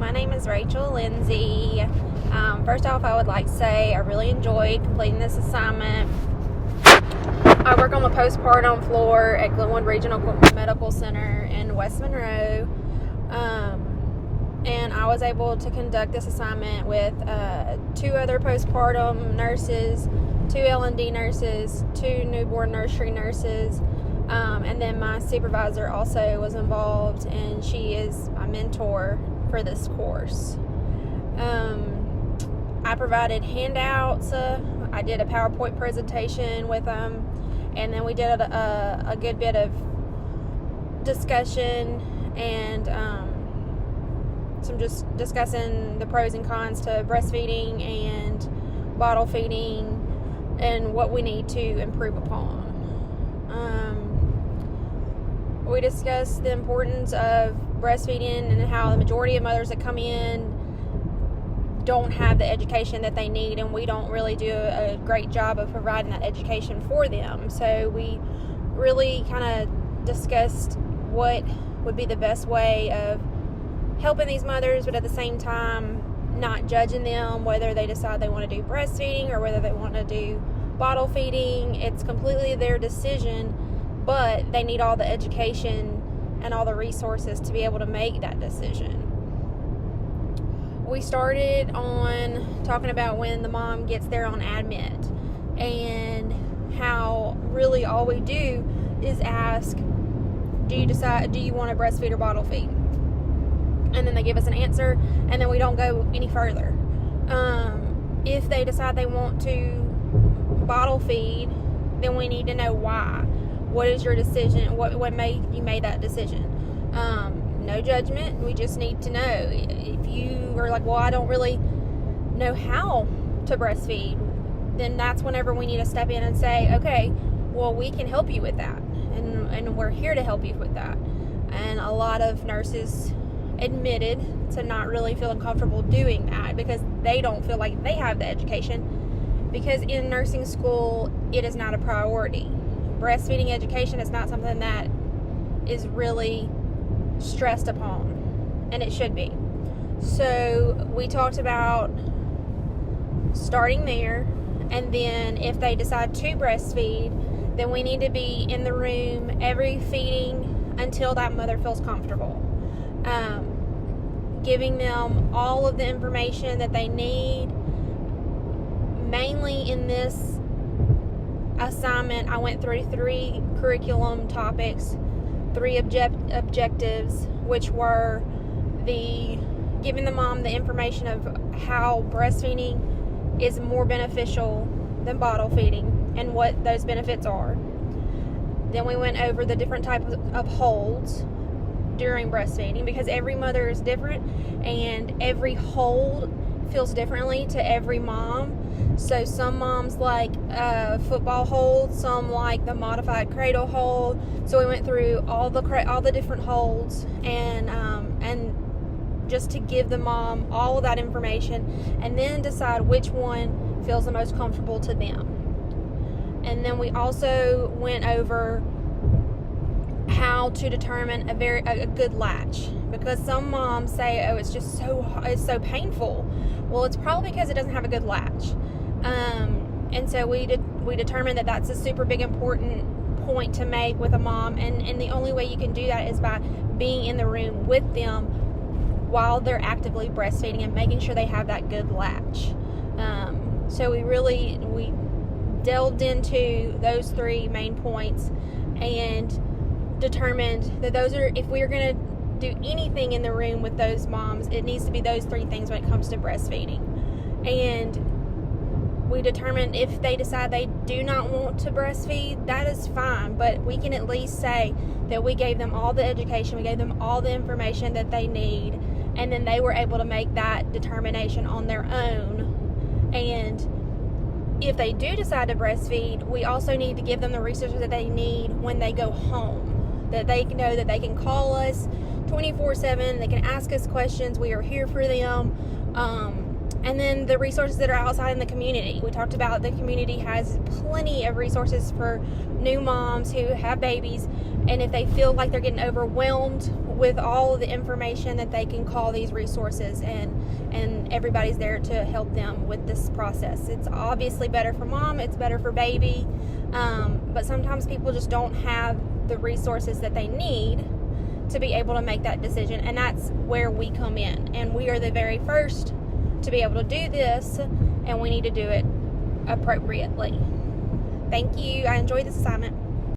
My name is Rachel Lindsay. First off, I would like to say I really enjoyed completing this assignment. I work on the postpartum floor at Glenwood Regional Medical Center in West Monroe. And I was able to conduct this assignment with 2 other postpartum nurses, 2 L&D nurses, 2 newborn nursery nurses, and then my supervisor also was involved, and she is my mentor for this course. I provided handouts. I did a PowerPoint presentation with them, and then we did a good bit of discussion and some just discussing the pros and cons to breastfeeding and bottle feeding and what we need to improve upon. We discussed the importance of breastfeeding and how the majority of mothers that come in don't have the education that they need, and we don't really do a great job of providing that education for them. So we really kind of discussed what would be the best way of helping these mothers, but at the same time not judging them whether they decide they want to do breastfeeding or whether they want to do bottle feeding. It's completely their decision, but they need all the education and all the resources to be able to make that decision. We started on talking about when the mom gets there on admit, and how really all we do is ask, do you want to breastfeed or bottle feed? And then they give us an answer, and then we don't go any further. If they decide they want to bottle feed, then we need to know why. What is your decision? What made you make that decision? No judgment. We just need to know. If you are like, well, I don't really know how to breastfeed, then that's whenever we need to step in and say, okay, well, we can help you with that, and we're here to help you with that. And a lot of nurses admitted to not really feeling comfortable doing that because they don't feel like they have the education, because in nursing school it is not a priority. Breastfeeding education is not something that is really stressed upon, and it should be. So we talked about starting there, and then if they decide to breastfeed, then we need to be in the room every feeding until that mother feels comfortable. Giving them all of the information that they need. Mainly in this assignment, I went through 3 curriculum topics, 3 objectives, which were giving the mom the information of how breastfeeding is more beneficial than bottle feeding and what those benefits are. Then we went over the different types of holds during breastfeeding, because every mother is different and every hold feels differently to every mom. So some moms like football hold, some like the modified cradle hold. So we went through all the different holds and just to give the mom all of that information, and then decide which one feels the most comfortable to them. And then we also went over how to determine a good latch, because some moms say, oh, it's so painful. Well, it's probably because it doesn't have a good latch. And so we determined that that's a super big important point to make with a mom, and the only way you can do that is by being in the room with them while they're actively breastfeeding and making sure they have that good latch. So we delved into those 3 main points and determined that if we're going to do anything in the room with those moms, it needs to be those 3 things when it comes to breastfeeding. And we determined if they decide they do not want to breastfeed, that is fine, but we can at least say that we gave them all the education, we gave them all the information that they need, and then they were able to make that determination on their own. And if they do decide to breastfeed, we also need to give them the resources that they need when they go home, that they know that they can call us 24/7, they can ask us questions, we are here for them. And then the resources that are outside in the community. We talked about the community has plenty of resources for new moms who have babies, and if they feel like they're getting overwhelmed with all the information that they can call these resources, and everybody's there to help them with this process. It's obviously better for mom, it's better for baby, but sometimes people just don't have the resources that they need to be able to make that decision, and that's where we come in, and we are the very first to be able to do this, and we need to do it appropriately. Thank you. I enjoyed this assignment.